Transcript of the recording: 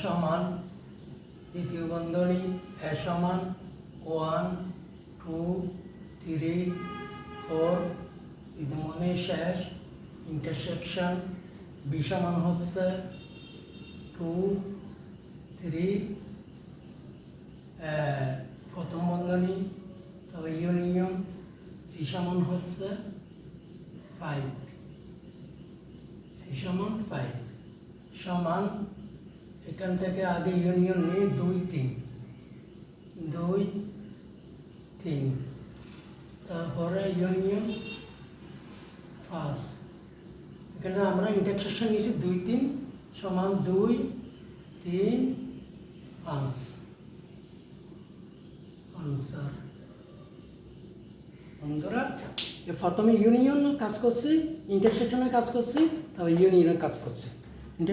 সমান দ্বিতীয় বন্ধনী এ সমান 1 2 3 4 ইতিমধ্যে শেষ ইন্টারসেকশন বি সমান হচ্ছে 2 3 প্রথম বন্ধনী তবে ইউনিয়ন সি সমান হচ্ছে 5 সি সমান 5 সমান এখান থেকে আগে ইউনিয়ন নিয়ে 2 3 তারপরে ইউনিয়ন ফার্স্ট এখানে আমরা ইন্টারসেকশন নিয়েছি 2 3 সমান 2 3 5 আনসার। বন্ধুরা প্রথমে ইউনিয়ন কাজ করছি, ইন্টারসেকশনে কাজ করছি, তবে ইউনিয়নে কাজ করছি।